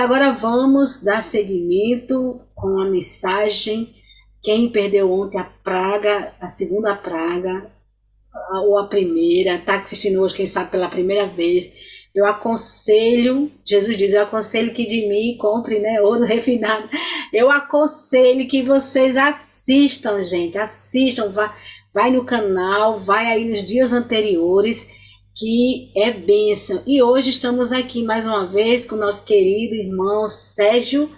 Agora vamos dar seguimento com a mensagem. Quem perdeu ontem a praga, a segunda praga, ou a primeira, está assistindo hoje, quem sabe pela primeira vez, eu aconselho, Jesus diz, eu aconselho que de mim compre, né, ouro refinado. Eu aconselho que vocês assistam, gente, assistam, vai no canal, vai aí nos dias anteriores, que é bênção. E hoje estamos aqui mais uma vez com o nosso querido irmão Sérgio,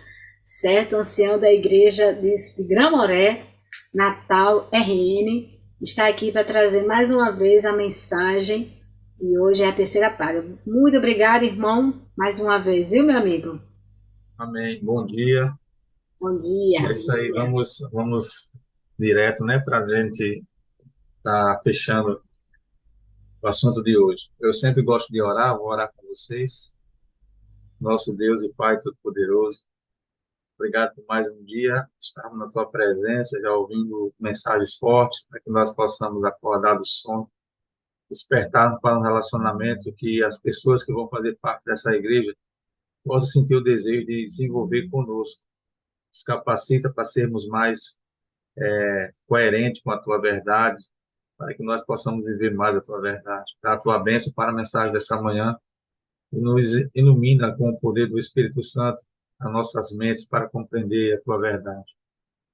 certo? Ancião da igreja de Gramoré, Natal, RN, está aqui para trazer mais uma vez a mensagem. E hoje é a terceira praga. Muito obrigada, irmão, mais uma vez, viu, meu amigo? Amém. Bom dia. Bom dia. É isso aí. Vamos direto, né, para a gente estar fechando o assunto de hoje. Eu sempre gosto de orar, vou orar com vocês. Nosso Deus e Pai Todo-Poderoso, obrigado por mais um dia estarmos na Tua presença, já ouvindo mensagens fortes, para que nós possamos acordar do sono, despertarmos para um relacionamento que as pessoas que vão fazer parte dessa igreja possam sentir o desejo de desenvolver conosco. Nos capacita para sermos mais coerentes com a Tua verdade, para que nós possamos viver mais a Tua verdade. Dá a Tua bênção para a mensagem dessa manhã e nos ilumina com o poder do Espírito Santo as nossas mentes para compreender a Tua verdade.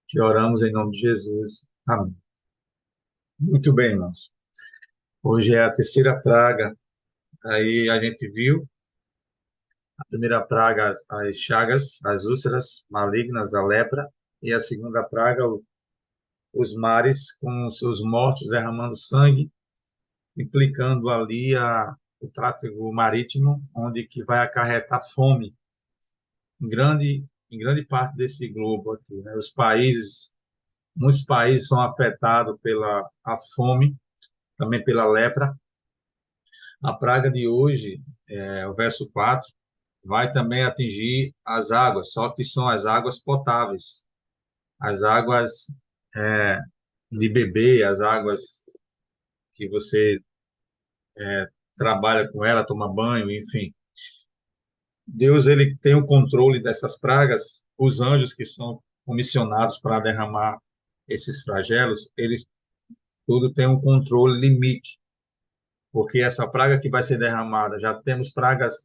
Te oramos em nome de Jesus. Amém. Muito bem, irmãos. Hoje é a terceira praga. Aí a gente viu a primeira praga, as chagas, as úlceras malignas, a lepra, e a segunda praga, os mares com seus mortos derramando sangue, implicando ali o tráfego marítimo, onde que vai acarretar fome em grande parte desse globo aqui, né? Muitos países são afetados pela a fome, também pela lepra. A praga de hoje, o verso 4, vai também atingir as águas, só que são as águas potáveis, as águas é, de beber, as águas que você trabalha com ela, toma banho, enfim. Deus ele tem o controle dessas pragas, os anjos que são comissionados para derramar esses flagelos, eles tudo tem um controle limite, porque essa praga que vai ser derramada, já temos pragas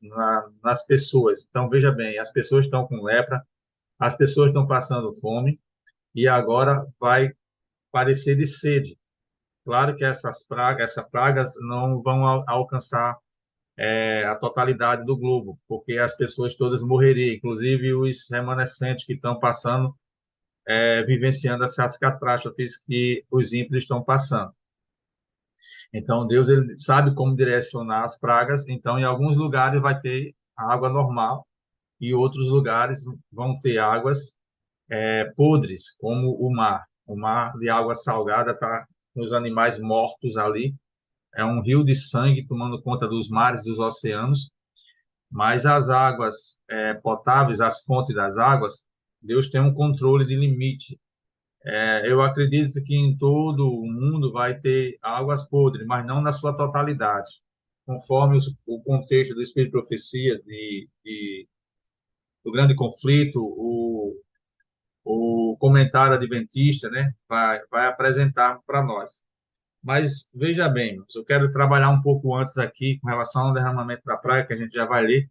nas pessoas. Então veja bem, as pessoas estão com lepra, as pessoas estão passando fome e agora vai padecer de sede. Claro que essas pragas não vão alcançar a totalidade do globo, porque as pessoas todas morreriam, inclusive os remanescentes que estão passando, vivenciando essas catástrofes que os ímpios estão passando. Então, Deus ele sabe como direcionar as pragas, então, em alguns lugares vai ter água normal, e outros lugares vão ter águas podres, como o mar. O mar de água salgada está com os animais mortos ali, é um rio de sangue tomando conta dos mares, dos oceanos, mas as águas potáveis, as fontes das águas, Deus tem um controle de limite. Eu acredito que em todo o mundo vai ter águas podres, mas não na sua totalidade. Conforme o contexto do Espírito de Profecia, do grande conflito, o comentário adventista, né, vai apresentar para nós. Mas veja bem, eu quero trabalhar um pouco antes aqui com relação ao derramamento da praia, que a gente já vai ler.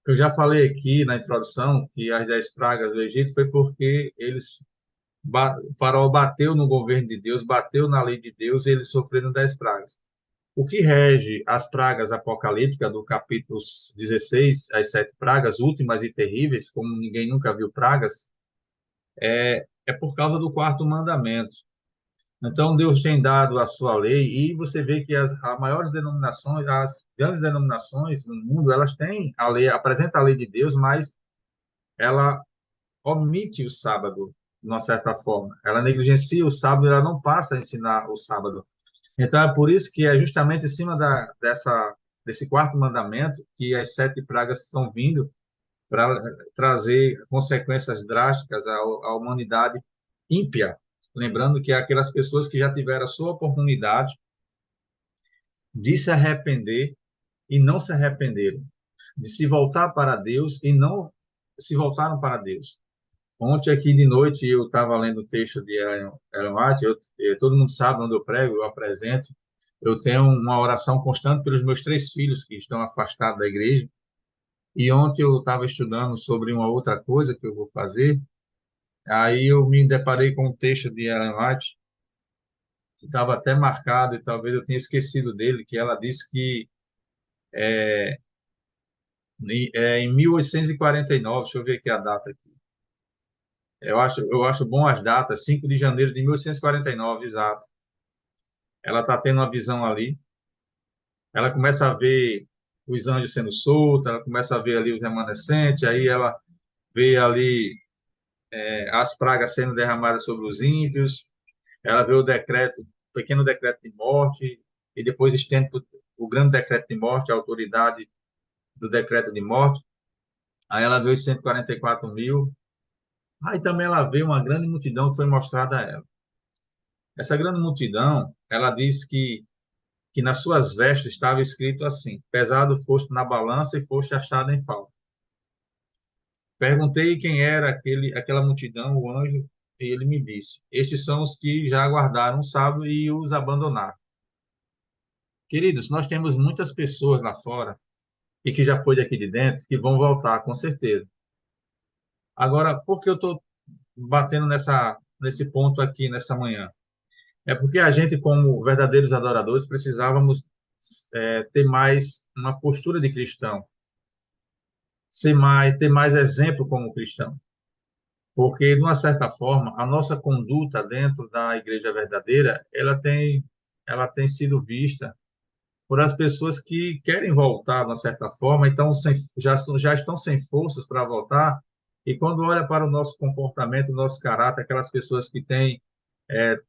Eu já falei aqui na introdução que as 10 pragas do Egito foi porque o faraó bateu no governo de Deus, bateu na lei de Deus e eles sofreram 10 pragas. O que rege as pragas apocalípticas do capítulo 16, as 7 pragas últimas e terríveis, como ninguém nunca viu pragas, é por causa do quarto mandamento. Então, Deus tem dado a sua lei e você vê que as maiores denominações, as grandes denominações no mundo, elas têm a lei, apresenta a lei de Deus, mas ela omite o sábado, de uma certa forma. Ela negligencia o sábado, ela não passa a ensinar o sábado. Então, é por isso que é justamente em cima desse quarto mandamento que as 7 pragas estão vindo para trazer consequências drásticas à humanidade ímpia. Lembrando que é aquelas pessoas que já tiveram a sua oportunidade de se arrepender e não se arrependeram. de se voltar para Deus e não se voltaram para Deus. Ontem aqui de noite eu estava lendo o texto de Ellen White, todo mundo sabe onde eu prego, eu apresento, eu tenho uma oração constante pelos meus 3 filhos que estão afastados da igreja, e ontem eu estava estudando sobre uma outra coisa que eu vou fazer, aí eu me deparei com um texto de Ellen White, que estava até marcado, e talvez eu tenha esquecido dele, que ela disse que em 1849, deixa eu ver aqui a data aqui, eu acho bom as datas, 5 de janeiro de 1849, exato. Ela está tendo uma visão ali, ela começa a ver os anjos sendo soltos, ela começa a ver ali os remanescentes, aí ela vê ali as pragas sendo derramadas sobre os ímpios, ela vê o decreto, o pequeno decreto de morte, e depois estende o grande decreto de morte, a autoridade do decreto de morte, aí ela vê os 144 mil, aí também ela vê uma grande multidão que foi mostrada a ela. Essa grande multidão, ela diz que nas suas vestes estava escrito assim: pesado foste na balança e foste achado em falta. Perguntei quem era aquela multidão, o anjo, e ele me disse: estes são os que já aguardaram o sábado e os abandonaram. Queridos, nós temos muitas pessoas lá fora e que já foi daqui de dentro que vão voltar, com certeza. Agora, por que eu estou batendo nesse ponto aqui nessa manhã? É porque a gente, como verdadeiros adoradores, precisávamos ter mais uma postura de cristão, ter mais exemplo como cristão. Porque, de uma certa forma, a nossa conduta dentro da igreja verdadeira, ela tem sido vista por as pessoas que querem voltar, de uma certa forma, então já estão sem forças para voltar, e quando olha para o nosso comportamento, o nosso caráter, aquelas pessoas que têm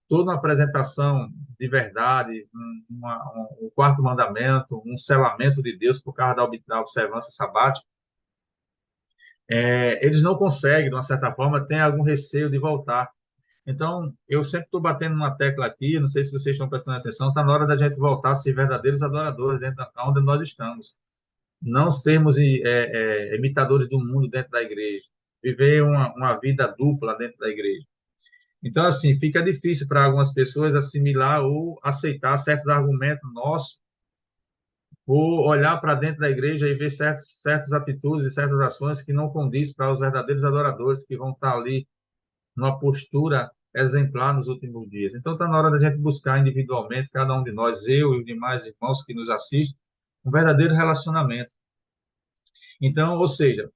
toda uma apresentação de verdade, um quarto mandamento, um selamento de Deus por causa da observância sabática, eles não conseguem, de uma certa forma, têm algum receio de voltar. Então, eu sempre estou batendo uma tecla aqui, não sei se vocês estão prestando atenção, está na hora da gente voltar a ser verdadeiros adoradores dentro da onde nós estamos. Não sermos imitadores do mundo dentro da igreja. Viver uma vida dupla dentro da igreja. Então, assim, fica difícil para algumas pessoas assimilar ou aceitar certos argumentos nossos, ou olhar para dentro da igreja e ver certas atitudes e certas ações que não condizem para os verdadeiros adoradores que vão estar ali numa postura exemplar nos últimos dias. Então, está na hora da gente buscar individualmente, cada um de nós, eu e os demais irmãos que nos assistem, um verdadeiro relacionamento. Então, ou seja,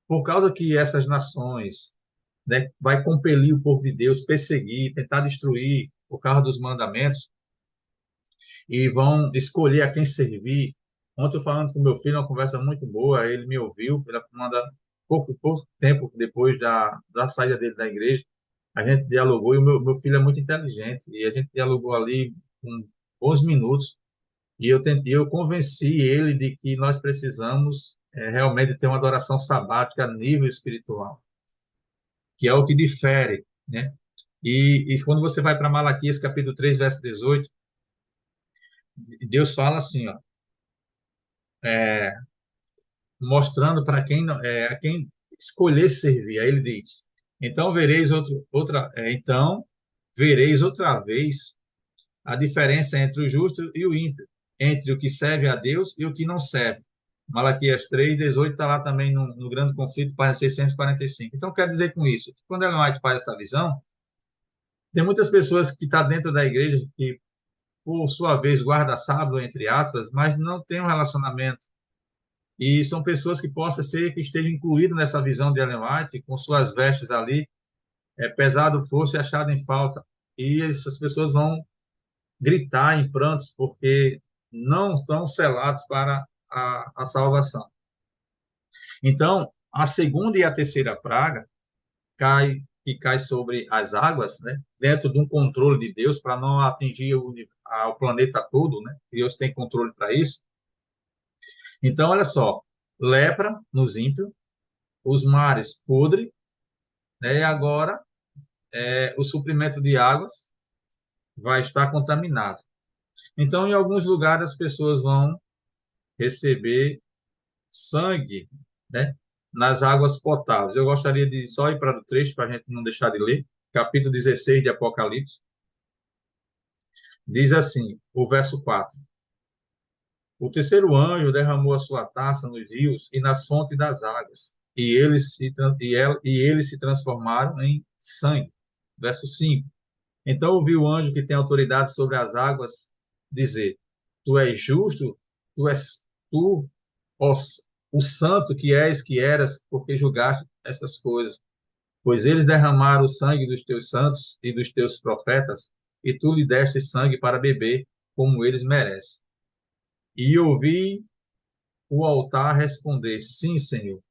por causa que essas nações, né, vai compelir o povo de Deus, perseguir, tentar destruir o carro dos mandamentos, e vão escolher a quem servir. Ontem, eu falando com meu filho, uma conversa muito boa, ele me ouviu, pouco tempo depois da saída dele da igreja, a gente dialogou, e o meu filho é muito inteligente, e a gente dialogou ali com 11 minutos, e eu convenci ele de que nós precisamos realmente ter uma adoração sabática a nível espiritual, que é o que difere, né? E quando você vai para Malaquias, capítulo 3, verso 18, Deus fala assim, ó, mostrando para quem a quem escolher servir. Aí ele diz: então vereis outra vez a diferença entre o justo e o ímpio, entre o que serve a Deus e o que não serve. Malaquias 3:18 está lá também no grande conflito, página 645. Então, quer dizer com isso, que quando Ellen White faz essa visão, tem muitas pessoas que estão dentro da igreja que, por sua vez, guarda sábado, entre aspas, mas não tem um relacionamento. E são pessoas que possa ser que estejam incluídas nessa visão de Ellen White, com suas vestes ali, pesado fosse achado em falta. E essas pessoas vão gritar em prantos porque não estão selados para a salvação. Então, a segunda e a terceira praga que cai sobre as águas, né, dentro de um controle de Deus para não atingir o planeta todo, né? Deus tem controle para isso. Então, olha só, lepra nos ímpios, os mares podre, né, e agora o suprimento de águas vai estar contaminado. Então, em alguns lugares, as pessoas vão receber sangue, né, nas águas potáveis. Eu gostaria de só ir para o trecho, para a gente não deixar de ler, capítulo 16 de Apocalipse. Diz assim, o verso 4. O terceiro anjo derramou a sua taça nos rios e nas fontes das águas, e eles se transformaram em sangue. Verso 5. Então ouviu o anjo que tem autoridade sobre as águas dizer: Tu és justo, tu és tu, ó, o santo que eras, porque julgaste estas coisas. Pois eles derramaram o sangue dos teus santos e dos teus profetas, e tu lhe deste sangue para beber, como eles merecem. E ouvi o altar responder: Sim, Senhor,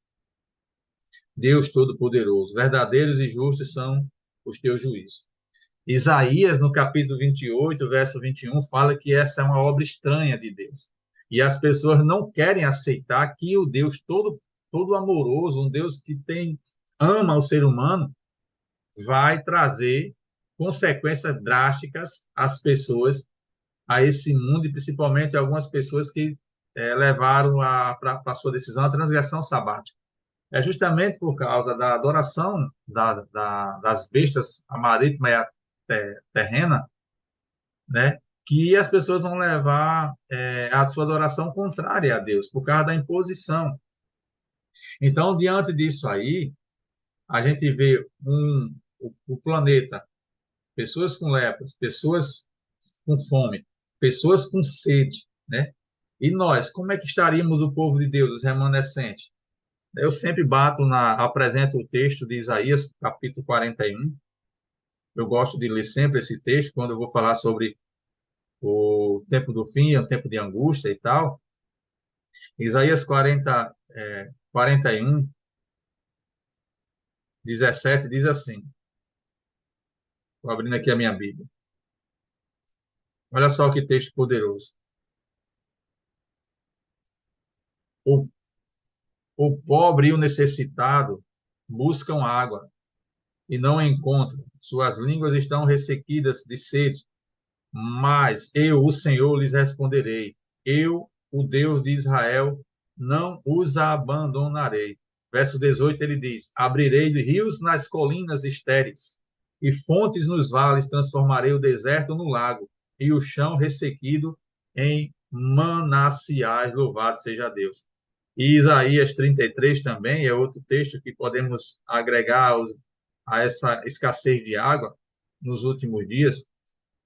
Deus Todo-Poderoso, verdadeiros e justos são os teus juízos. Isaías, no capítulo 28, verso 21, fala que essa é uma obra estranha de Deus. E as pessoas não querem aceitar que o Deus todo amoroso, um Deus que ama o ser humano, vai trazer consequências drásticas às pessoas, a esse mundo, e principalmente algumas pessoas que levaram para a sua decisão a transgressão sabática. É justamente por causa da adoração das bestas, a marítima e a terrena, né, que as pessoas vão levar a sua adoração contrária a Deus, por causa da imposição. Então, diante disso aí, a gente vê o planeta, pessoas com lepras, pessoas com fome, pessoas com sede, né? E nós, como é que estaríamos o povo de Deus, os remanescentes? Eu sempre apresento o texto de Isaías, capítulo 41. Eu gosto de ler sempre esse texto quando eu vou falar sobre o tempo do fim, o tempo de angústia e tal. Isaías 41, 17 diz assim, estou abrindo aqui a minha Bíblia. Olha só que texto poderoso. O, o pobre e o necessitado buscam água e não encontram. Suas línguas estão ressequidas de sede. Mas eu, o Senhor, lhes responderei. Eu, o Deus de Israel, não os abandonarei. Verso 18 ele diz: Abrirei rios nas colinas estéreis, e fontes nos vales, transformarei o deserto no lago, e o chão ressequido em mananciais. Louvado seja Deus. E Isaías 33 também é outro texto que podemos agregar a essa escassez de água nos últimos dias.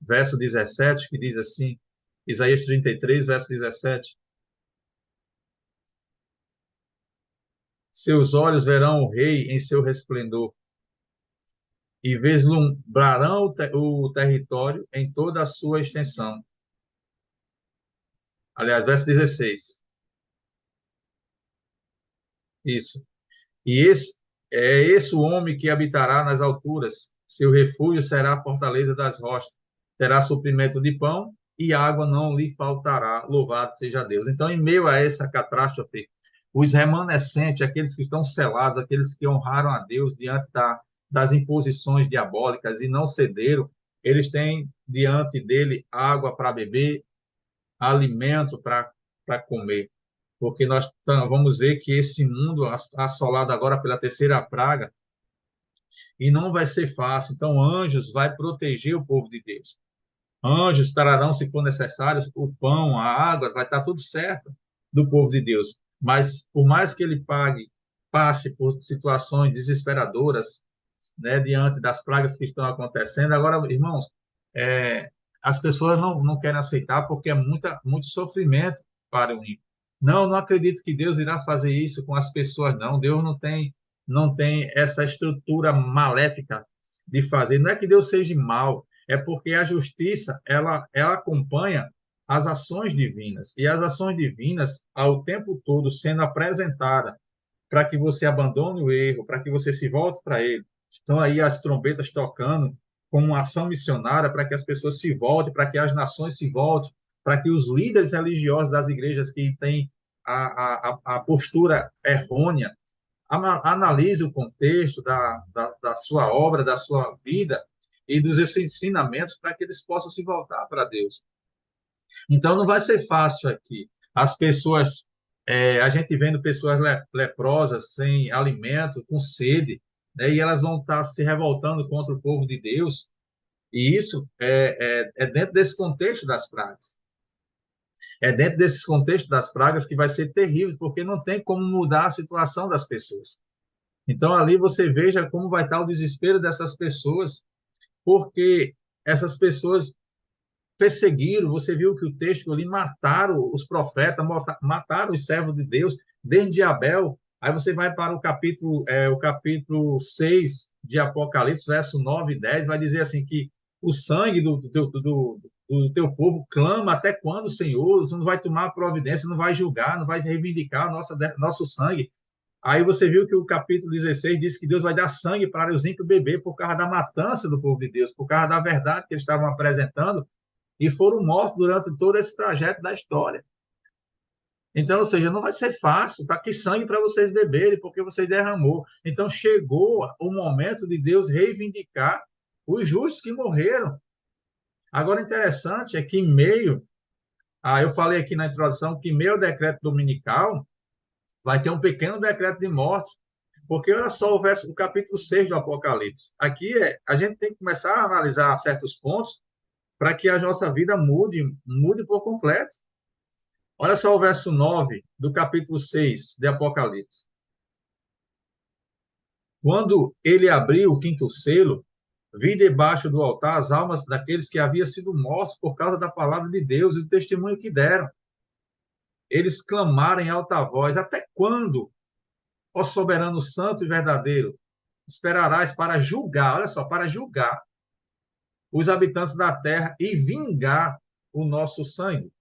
Verso 17, que diz assim, Isaías 33, verso 17: Seus olhos verão o rei em seu resplendor, e vislumbrarão o território em toda a sua extensão. Aliás, verso 16. Isso. E esse o homem que habitará nas alturas. Seu refúgio será a fortaleza das rochas. Terá suprimento de pão e água não lhe faltará. Louvado seja Deus. Então, em meio a essa catástrofe, os remanescentes, aqueles que estão selados, aqueles que honraram a Deus diante das imposições diabólicas e não cederam, eles têm diante dele água para beber, alimento para comer, porque nós vamos ver que esse mundo assolado agora pela terceira praga, e não vai ser fácil. Então, anjos vai proteger o povo de Deus. Anjos trarão, se for necessário, o pão, a água, vai estar tudo certo do povo de Deus. Mas, por mais que ele passe por situações desesperadoras, né, diante das pragas que estão acontecendo, agora, irmãos, é, as pessoas não querem aceitar porque é muito sofrimento para o ímpio. Não acredito que Deus irá fazer isso com as pessoas, não. Deus não tem essa estrutura maléfica de fazer. Não é que Deus seja mal, é porque a justiça, ela acompanha as ações divinas. E as ações divinas, ao tempo todo, sendo apresentada para que você abandone o erro, para que você se volte para ele. Estão aí as trombetas tocando como uma ação missionária para que as pessoas se voltem, para que as nações se voltem, para que os líderes religiosos das igrejas que têm a postura errônea analise o contexto da sua obra, da sua vida e dos seus ensinamentos para que eles possam se voltar para Deus. Então, não vai ser fácil aqui. As pessoas A gente vendo pessoas leprosas, sem alimento, com sede, né? E elas vão estar se revoltando contra o povo de Deus. E isso é dentro desse contexto das pragas. É dentro desse contexto das pragas que vai ser terrível, porque não tem como mudar a situação das pessoas. Então, ali você veja como vai estar o desespero dessas pessoas, porque essas pessoas perseguiram, você viu que o texto ali mataram os profetas, mataram os servos de Deus, desde Abel. Aí você vai para o capítulo 6 de Apocalipse, verso 9 e 10, vai dizer assim que o sangue do teu povo clama até quando, Senhor? Você não vai tomar providência, não vai julgar, não vai reivindicar nosso sangue. Aí você viu que o capítulo 16 diz que Deus vai dar sangue para os ímpios beber por causa da matança do povo de Deus, por causa da verdade que eles estavam apresentando, e foram mortos durante todo esse trajeto da história. Então, ou seja, não vai ser fácil, tá aqui sangue para vocês beberem, porque vocês derramou. Então, chegou o momento de Deus reivindicar os justos que morreram. Agora, interessante é que em meio, eu falei aqui na introdução que em meio ao decreto dominical, vai ter um pequeno decreto de morte, porque olha só o capítulo 6 do Apocalipse. Aqui a gente tem que começar a analisar certos pontos para que a nossa vida mude por completo. Olha só o verso 9 do capítulo 6 de Apocalipse. Quando ele abriu o quinto selo, vi debaixo do altar as almas daqueles que haviam sido mortos por causa da palavra de Deus e do testemunho que deram. Eles clamaram em alta voz: até quando, ó soberano santo e verdadeiro, esperarás para julgar, olha só, para julgar os habitantes da terra e vingar o nosso sangue?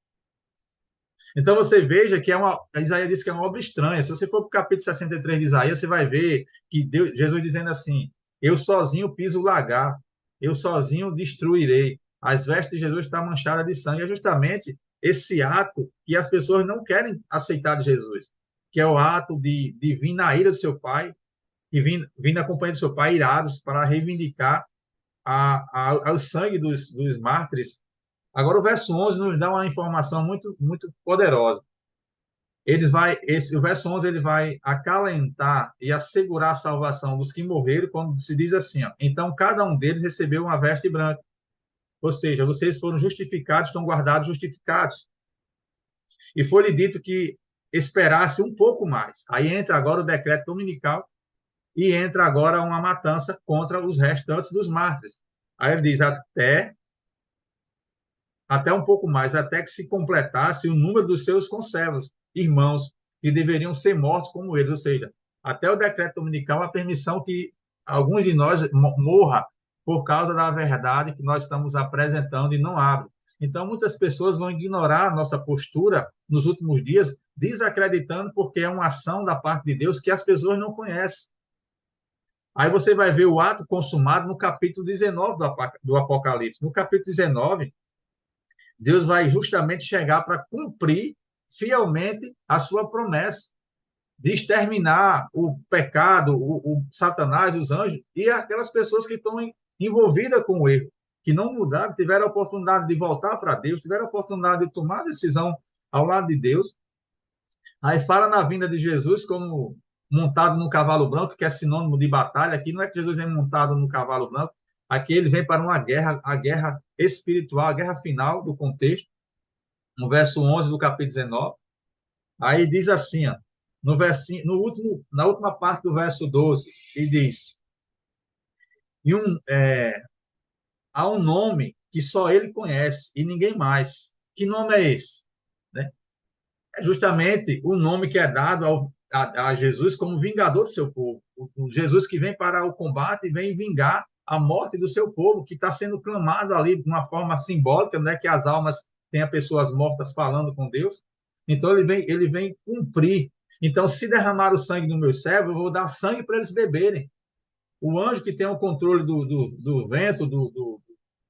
Então você veja que Isaías diz que é uma obra estranha. Se você for para o capítulo 63 de Isaías, você vai ver que Jesus dizendo assim: eu sozinho piso o lagar, eu sozinho destruirei. As vestes de Jesus estão manchadas de sangue. É justamente esse ato que as pessoas não querem aceitar de Jesus, que é o ato de vir na ira do seu pai, e vir na companhia do seu pai, irados, para reivindicar o sangue dos mártires. Agora, o verso 11 nos dá uma informação muito, muito poderosa. O verso 11 ele vai acalentar e assegurar a salvação dos que morreram, quando se diz assim: ó, então cada um deles recebeu uma veste branca. Ou seja, vocês foram justificados, estão guardados justificados. E foi-lhe dito que esperasse um pouco mais. Aí entra agora o decreto dominical e entra agora uma matança contra os restantes dos mártires. Aí ele diz: até um pouco mais, até que se completasse o número dos seus conservos, irmãos, que deveriam ser mortos como eles, ou seja, até o decreto dominical, a permissão que alguns de nós morra por causa da verdade que nós estamos apresentando e não abre. Então, muitas pessoas vão ignorar a nossa postura nos últimos dias, desacreditando porque é uma ação da parte de Deus que as pessoas não conhecem. Aí você vai ver o ato consumado no capítulo 19 do Apocalipse. No capítulo 19, Deus vai justamente chegar para cumprir fielmente a sua promessa de exterminar o pecado, o Satanás, os anjos e aquelas pessoas que estão envolvidas com o erro, que não mudaram, tiveram a oportunidade de voltar para Deus, tiveram a oportunidade de tomar decisão ao lado de Deus. Aí fala na vinda de Jesus como montado no cavalo branco, que é sinônimo de batalha. Aqui não é que Jesus vem montado no cavalo branco, aqui ele vem para uma guerra, a guerra espiritual, a guerra final do contexto, no verso 11 do capítulo 19. Aí diz assim, ó, na última parte do verso 12, ele diz: e há um nome que só ele conhece e ninguém mais. Que nome é esse? Né? É justamente o nome que é dado a Jesus como vingador do seu povo. O Jesus que vem para o combate e vem vingar a morte do seu povo, que está sendo clamado ali de uma forma simbólica, não é que as almas tenham pessoas mortas falando com Deus. Então ele vem cumprir. Então, se derramar o sangue do meu servo, eu vou dar sangue para eles beberem. O anjo que tem o controle do vento,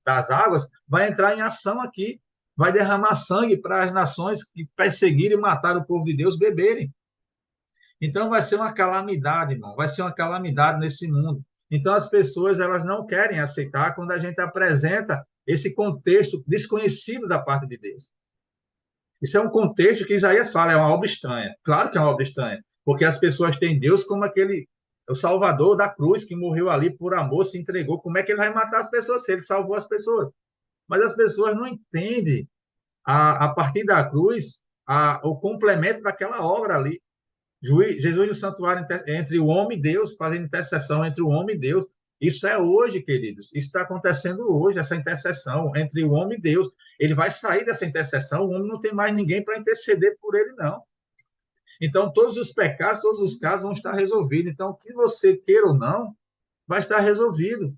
das águas, vai entrar em ação aqui, vai derramar sangue para as nações que perseguirem e mataram o povo de Deus beberem. Então vai ser uma calamidade, irmão, vai ser uma calamidade nesse mundo. Então as pessoas elas não querem aceitar quando a gente apresenta esse contexto desconhecido da parte de Deus. Isso é um contexto que Isaías fala, é uma obra estranha. Claro que é uma obra estranha, porque as pessoas têm Deus como aquele, o Salvador da cruz, que morreu ali por amor, se entregou. Como é que ele vai matar as pessoas se ele salvou as pessoas? Mas as pessoas não entendem, a partir da cruz, o complemento daquela obra ali. Jesus no santuário entre o homem e Deus, fazendo intercessão entre o homem e Deus. Isso é hoje, queridos. Isso está acontecendo hoje, essa intercessão entre o homem e Deus. Ele vai sair dessa intercessão, o homem não tem mais ninguém para interceder por ele, não. Então, todos os pecados, todos os casos vão estar resolvidos. Então, que você queira ou não, vai estar resolvido.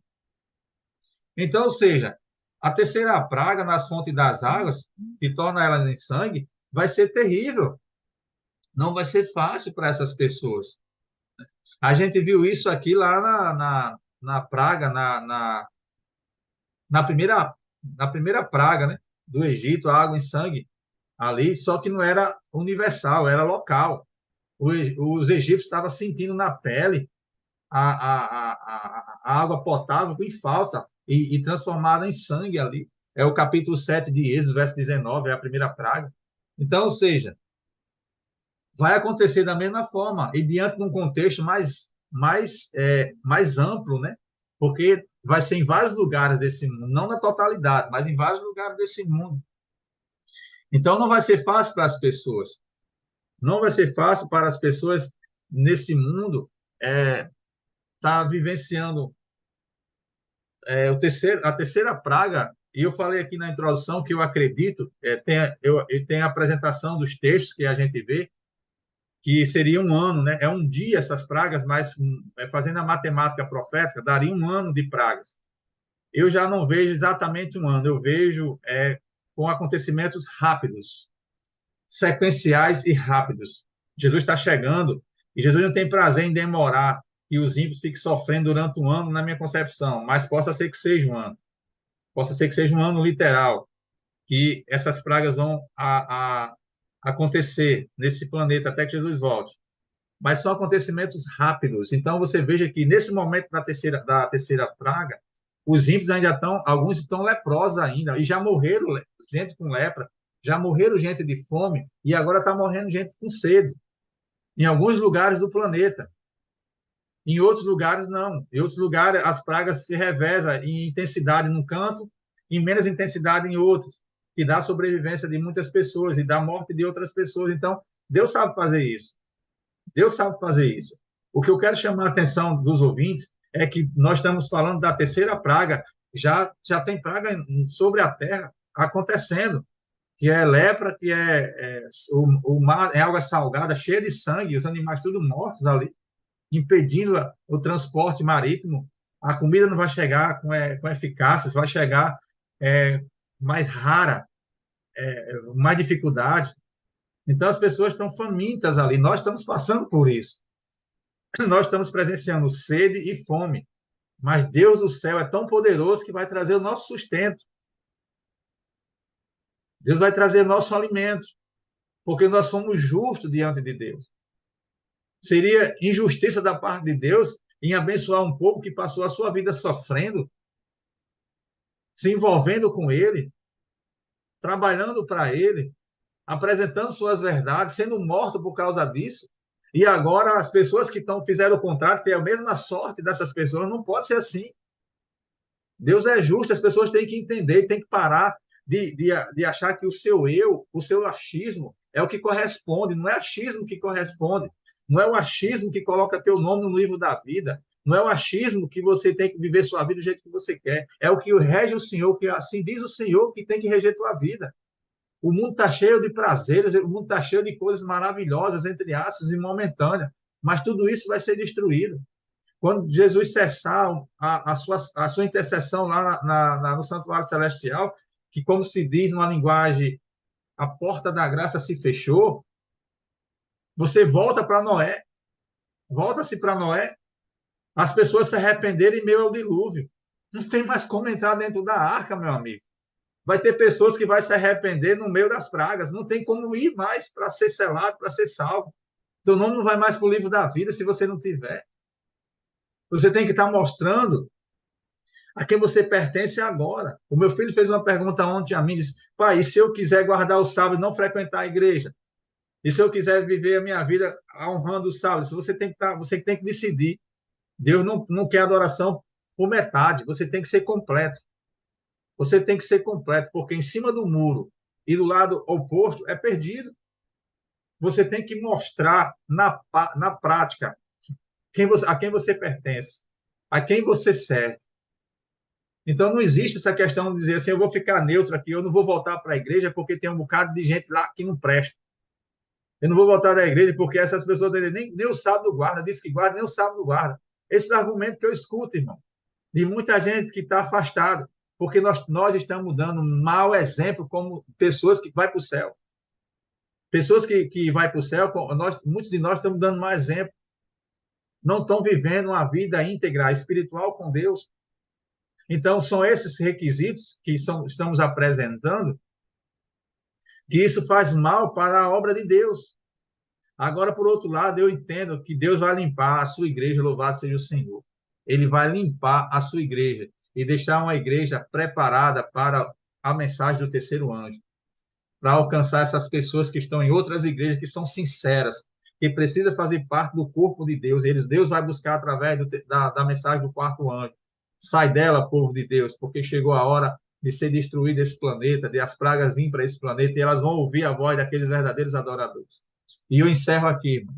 Então, ou seja, a terceira praga nas fontes das águas, que torna elas em sangue, vai ser terrível. Não vai ser fácil para essas pessoas. A gente viu isso aqui lá na praga, na primeira, na primeira praga, né, do Egito, a água em sangue ali, só que não era universal, era local. Os egípcios estavam sentindo na pele a água potável em falta e transformada em sangue ali. É o capítulo 7 de Êxodo, verso 19, é a primeira praga. Então, ou seja, vai acontecer da mesma forma, e diante de um contexto mais amplo, né? Porque vai ser em vários lugares desse mundo, não na totalidade, mas em vários lugares desse mundo. Então, não vai ser fácil para as pessoas. Não vai ser fácil para as pessoas nesse mundo tá vivenciando a terceira praga. E eu falei aqui na introdução que eu acredito, tem a apresentação dos textos que a gente vê, que seria um ano, né? É um dia essas pragas, mas fazendo a matemática profética, daria um ano de pragas. Eu já não vejo exatamente um ano, eu vejo com acontecimentos rápidos, sequenciais e rápidos. Jesus está chegando e Jesus não tem prazer em demorar que os ímpios fiquem sofrendo durante um ano, na minha concepção, mas possa ser que seja um ano. Possa ser que seja um ano literal, que essas pragas vão acontecer nesse planeta até que Jesus volte, mas são acontecimentos rápidos. Então, você veja que nesse momento da terceira praga, os ímpios ainda estão, alguns estão leprosos ainda, e já morreram gente com lepra, já morreram gente de fome, e agora está morrendo gente com sede, em alguns lugares do planeta. Em outros lugares, não. Em outros lugares, as pragas se revezam em intensidade num canto, em menos intensidade em outros, que dá a sobrevivência de muitas pessoas e dá a morte de outras pessoas. Então, Deus sabe fazer isso. Deus sabe fazer isso. O que eu quero chamar a atenção dos ouvintes é que nós estamos falando da terceira praga, já tem praga sobre a terra acontecendo, que é lepra, que o mar é água salgada, cheia de sangue, os animais tudo mortos ali, impedindo o transporte marítimo. A comida não vai chegar com eficácia, vai chegar mais rara, mais dificuldade. Então, as pessoas estão famintas ali. Nós estamos passando por isso. Nós estamos presenciando sede e fome. Mas Deus do céu é tão poderoso que vai trazer o nosso sustento. Deus vai trazer nosso alimento, porque nós somos justos diante de Deus. Seria injustiça da parte de Deus em abençoar um povo que passou a sua vida sofrendo, se envolvendo com Ele, trabalhando para Ele, apresentando suas verdades, sendo morto por causa disso. E agora as pessoas que fizeram o contrato têm a mesma sorte dessas pessoas. Não pode ser assim. Deus é justo, as pessoas têm que entender, têm que parar de achar que o seu eu, o seu achismo, é o que corresponde. Não é achismo que corresponde. Não é o achismo que coloca teu nome no livro da vida. Não é o achismo que você tem que viver sua vida do jeito que você quer. É o que rege o Senhor, que assim diz o Senhor que tem que reger tua vida. O mundo está cheio de prazeres, o mundo está cheio de coisas maravilhosas, entre aspas, e momentâneas. Mas tudo isso vai ser destruído. Quando Jesus cessar a sua intercessão lá no santuário celestial, que, como se diz numa linguagem, a porta da graça se fechou, você volta para Noé, volta-se para Noé, as pessoas se arrependerem em meio ao dilúvio. Não tem mais como entrar dentro da arca, meu amigo. Vai ter pessoas que vão se arrepender no meio das pragas, não tem como ir mais para ser selado, para ser salvo. Teu nome não vai mais para o livro da vida se você não tiver. Você tem que estar mostrando a quem você pertence agora. O meu filho fez uma pergunta ontem a mim, disse, Pai, e se eu quiser guardar o sábado e não frequentar a igreja? E se eu quiser viver a minha vida honrando o sábado? Você tem que você tem que decidir. Deus não quer adoração por metade, você tem que ser completo. Você tem que ser completo, porque em cima do muro e do lado oposto é perdido. Você tem que mostrar na prática a quem você pertence, a quem você serve. Então, não existe essa questão de dizer assim, eu vou ficar neutro aqui, eu não vou voltar para a igreja porque tem um bocado de gente lá que não presta. Eu não vou voltar da igreja porque essas pessoas nem o sábado guarda, diz que guarda, nem o sábado guarda. Esses argumentos que eu escuto, irmão, de muita gente que está afastada, porque nós estamos dando um mau exemplo como pessoas que vão para o céu. Pessoas que vão para o céu, muitos de nós estamos dando mau exemplo. Não estão vivendo uma vida íntegra, espiritual com Deus. Então, são esses requisitos que estamos apresentando, que isso faz mal para a obra de Deus. Agora, por outro lado, eu entendo que Deus vai limpar a sua igreja, louvado seja o Senhor. Ele vai limpar a sua igreja e deixar uma igreja preparada para a mensagem do terceiro anjo, para alcançar essas pessoas que estão em outras igrejas, que são sinceras, que precisam fazer parte do corpo de Deus. Deus vai buscar através da mensagem do quarto anjo. Sai dela, povo de Deus, porque chegou a hora de ser destruído esse planeta, de as pragas virem para esse planeta, e elas vão ouvir a voz daqueles verdadeiros adoradores. E eu encerro aqui, irmão.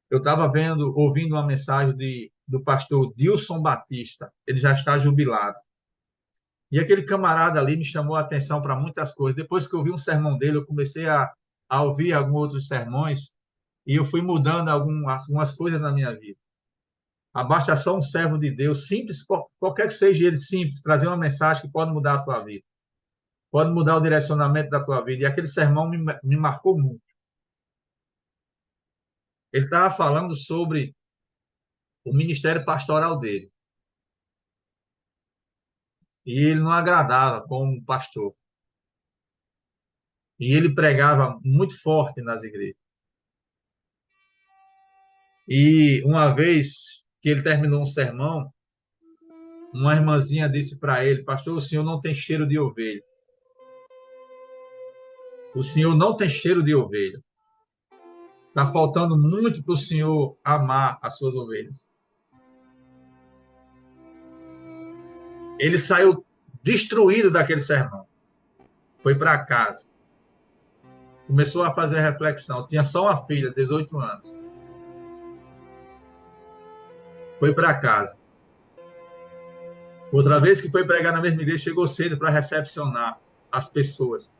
Eu estava ouvindo uma mensagem do pastor Dilson Batista, ele já está jubilado. E aquele camarada ali me chamou a atenção para muitas coisas. Depois que eu vi um sermão dele, eu comecei a ouvir alguns outros sermões, e eu fui mudando algumas coisas na minha vida. Basta só um servo de Deus, simples, qualquer que seja ele, simples, trazer uma mensagem que pode mudar a tua vida. Pode mudar o direcionamento da tua vida. E aquele sermão me marcou muito. Ele estava falando sobre o ministério pastoral dele. E ele não agradava como pastor. E ele pregava muito forte nas igrejas. E uma vez que ele terminou um sermão, uma irmãzinha disse para ele: pastor, o senhor não tem cheiro de ovelha. O senhor não tem cheiro de ovelha. Está faltando muito para o senhor amar as suas ovelhas. Ele saiu destruído daquele sermão. Foi para casa. Começou a fazer reflexão. Tinha só uma filha, 18 anos. Foi para casa. Outra vez que foi pregar na mesma igreja, chegou cedo para recepcionar as pessoas.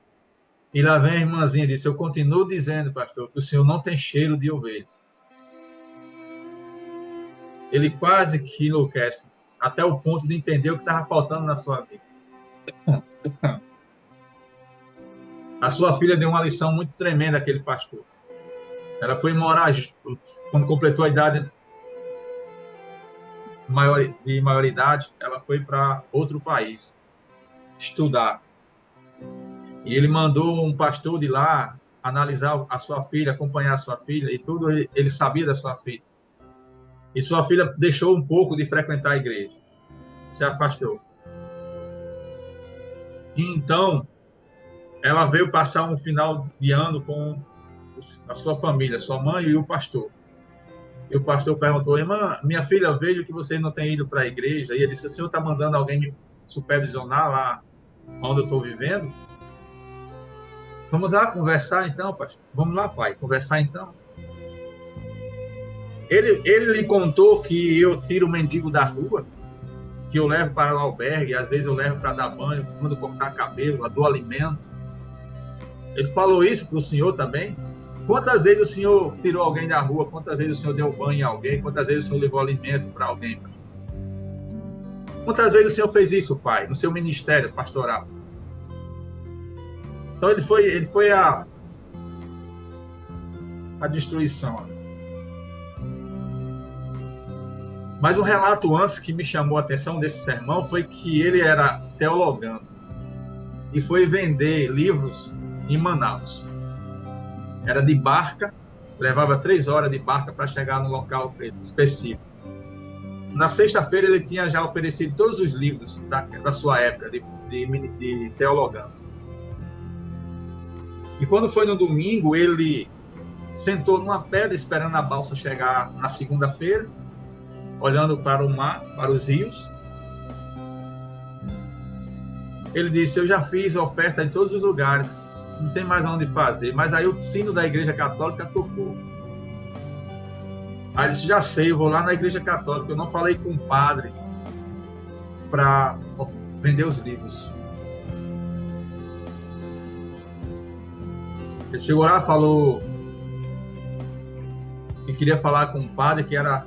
E lá vem a irmãzinha e disse: eu continuo dizendo, pastor, que o senhor não tem cheiro de ovelha. Ele quase que enlouquece, até o ponto de entender o que estava faltando na sua vida. A sua filha deu uma lição muito tremenda àquele pastor. Ela foi morar, quando completou a idade de maioridade, ela foi para outro país estudar. E ele mandou um pastor de lá analisar a sua filha, acompanhar a sua filha, e tudo ele sabia da sua filha. E sua filha deixou um pouco de frequentar a igreja, se afastou. E então, ela veio passar um final de ano com a sua família, sua mãe e o pastor. E o pastor perguntou: irmã, minha filha, eu vejo que você não tem ido para a igreja. E ele disse: o senhor está mandando alguém me supervisionar lá onde eu estou vivendo? Vamos lá conversar então, pastor. Vamos lá, pai, conversar então. Ele lhe contou que eu tiro o mendigo da rua, que eu levo para o albergue, às vezes eu levo para dar banho, mando cortar cabelo, eu dou alimento. Ele falou isso para o senhor também? Quantas vezes o senhor tirou alguém da rua? Quantas vezes o senhor deu banho em alguém? Quantas vezes o senhor levou alimento para alguém? Quantas vezes o senhor fez isso, pai, no seu ministério pastoral? Então ele foi a destruição. Mas um relato antes que me chamou a atenção desse sermão foi que ele era teologando e foi vender livros em Manaus. Era de barca, levava 3 horas de barca para chegar no local específico. Na sexta-feira ele tinha já oferecido todos os livros da sua época de teologando. E quando foi no domingo, ele sentou numa pedra esperando a balsa chegar na segunda-feira, olhando para o mar, para os rios. Ele disse: eu já fiz oferta em todos os lugares, não tem mais onde fazer. Mas aí o sino da Igreja Católica tocou. Aí ele disse: já sei, eu vou lá na Igreja Católica. Eu não falei com o padre para vender os livros. Ele chegou lá, falou que queria falar com um padre que era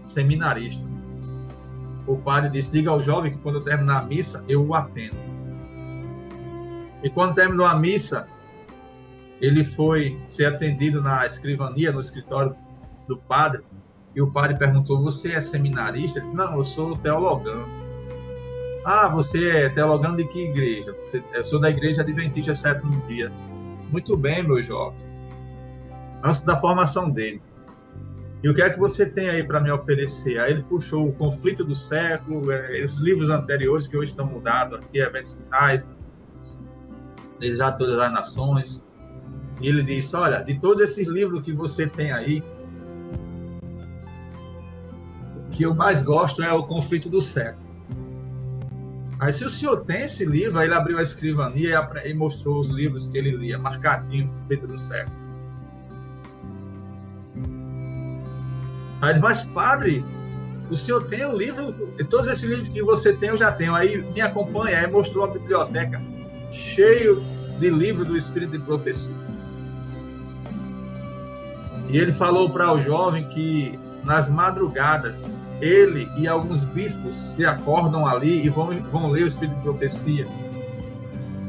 seminarista. O padre disse: diga ao jovem que quando eu terminar a missa, eu o atendo. E quando terminou a missa, ele foi ser atendido na escrivania, no escritório do padre, e o padre perguntou: você é seminarista? Ele disse: não, eu sou teologando. Ah, você é teologando de que igreja? Eu sou da Igreja Adventista Sétimo Dia. Muito bem, meu jovem. Antes da formação dele. E o que é que você tem aí para me oferecer? Aí ele puxou o Conflito do Século, os livros anteriores que hoje estão mudados aqui, Eventos Finais, Desejar Todas as Nações. E ele disse: olha, de todos esses livros que você tem aí, o que eu mais gosto é o Conflito do Século. Aí, se o senhor tem esse livro, aí ele abriu a escrivania e mostrou os livros que ele lia, marcadinho, Conflito do Século. Aí ele: mas padre, o senhor tem o livro, todos esses livros que você tem, eu já tenho. Aí me acompanha, aí mostrou a biblioteca cheio de livros do Espírito de Profecia. E ele falou para o jovem que nas madrugadas ele e alguns bispos se acordam ali e vão ler o Espírito de Profecia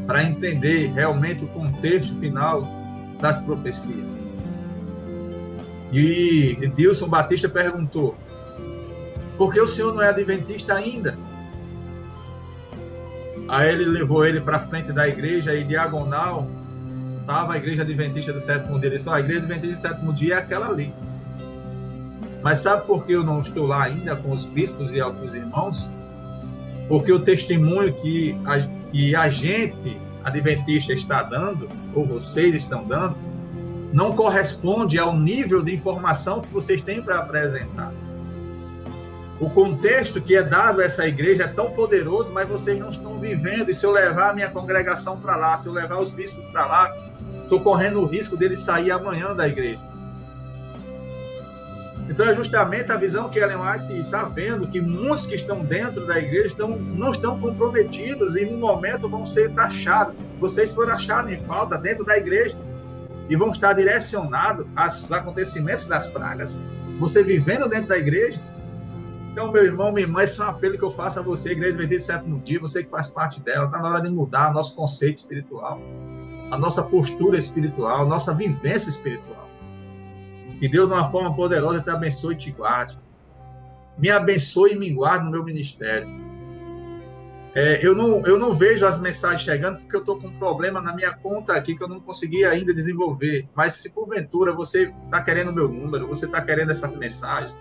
para entender realmente o contexto final das profecias. E Dilson Batista perguntou: por que o senhor não é adventista ainda? Aí ele levou ele para frente da igreja e diagonal estava a Igreja Adventista do Sétimo Dia. Ele disse: a Igreja Adventista do Sétimo Dia é aquela ali. Mas sabe por que eu não estou lá ainda com os bispos e alguns irmãos? Porque o testemunho que a gente adventista está dando, ou vocês estão dando, não corresponde ao nível de informação que vocês têm para apresentar. O contexto que é dado a essa igreja é tão poderoso, mas vocês não estão vivendo. E se eu levar a minha congregação para lá, se eu levar os bispos para lá, estou correndo o risco dele sair amanhã da igreja. Então é justamente a visão que Ellen White está vendo, que muitos que estão dentro da igreja não estão comprometidos e no momento vão ser taxados. Vocês foram achados em falta dentro da igreja e vão estar direcionados aos acontecimentos das pragas. Você vivendo dentro da igreja. Então, meu irmão, minha irmã, esse é um apelo que eu faço a você, Igreja Adventista do Sétimo Dia, você que faz parte dela. Está na hora de mudar o nosso conceito espiritual, a nossa postura espiritual, a nossa vivência espiritual. Que Deus, de uma forma poderosa, te abençoe e te guarde. Me abençoe e me guarde no meu ministério. Eu não vejo as mensagens chegando porque eu estou com um problema na minha conta aqui que eu não consegui ainda desenvolver. Mas se porventura você está querendo o meu número, você está querendo essas mensagens,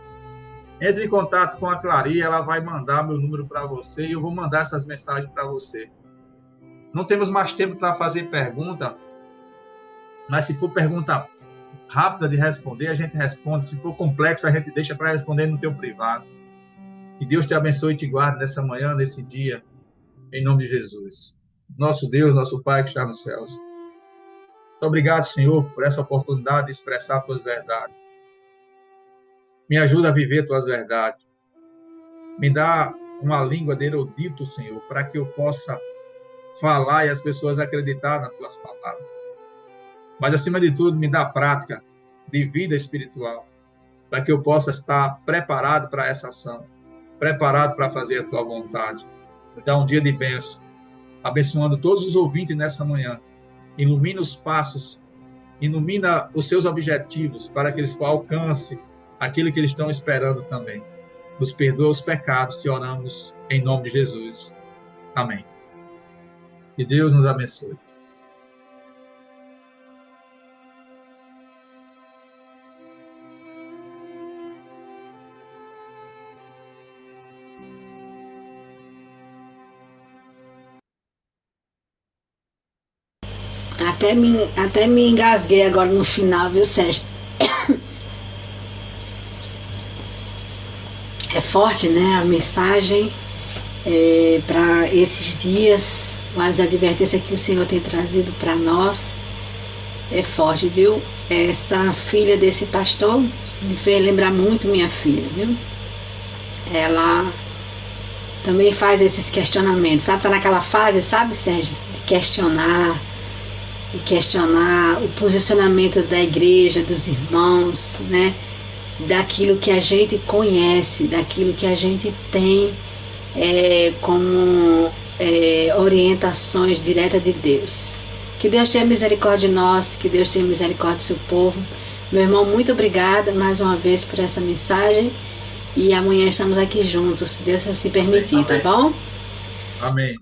entre em contato com a Clary, ela vai mandar meu número para você e eu vou mandar essas mensagens para você. Não temos mais tempo para fazer pergunta, mas se for pergunta rápida de responder, a gente responde. Se for complexa, a gente deixa para responder no teu privado. Que Deus te abençoe e te guarde nessa manhã, nesse dia, em nome de Jesus. Nosso Deus, nosso Pai que está nos céus. Muito obrigado, Senhor, por essa oportunidade de expressar as tuas verdades. Me ajuda a viver tuas verdades. Me dá uma língua de erudito, Senhor, para que eu possa falar e as pessoas acreditar nas tuas palavras. Mas, acima de tudo, me dá prática de vida espiritual, para que eu possa estar preparado para essa ação, preparado para fazer a tua vontade. Me dá um dia de bênção, abençoando todos os ouvintes nessa manhã. Ilumina os passos, ilumina os seus objetivos, para que eles alcancem aquilo que eles estão esperando também. Nos perdoa os pecados, se oramos em nome de Jesus. Amém. Que Deus nos abençoe. Até me engasguei agora no final, viu, Sérgio? É forte, né? A mensagem para esses dias, as advertências que o Senhor tem trazido para nós é forte, viu? Essa filha desse pastor me fez lembrar muito minha filha, viu? Ela também faz esses questionamentos, sabe? Tá naquela fase, sabe, Sérgio? De questionar o posicionamento da igreja, dos irmãos, né? Daquilo que a gente conhece, daquilo que a gente tem como orientações diretas de Deus. Que Deus tenha misericórdia de nós, que Deus tenha misericórdia do seu povo. Meu irmão, muito obrigada mais uma vez por essa mensagem. E amanhã estamos aqui juntos, se Deus assim permitir, tá bom? Amém.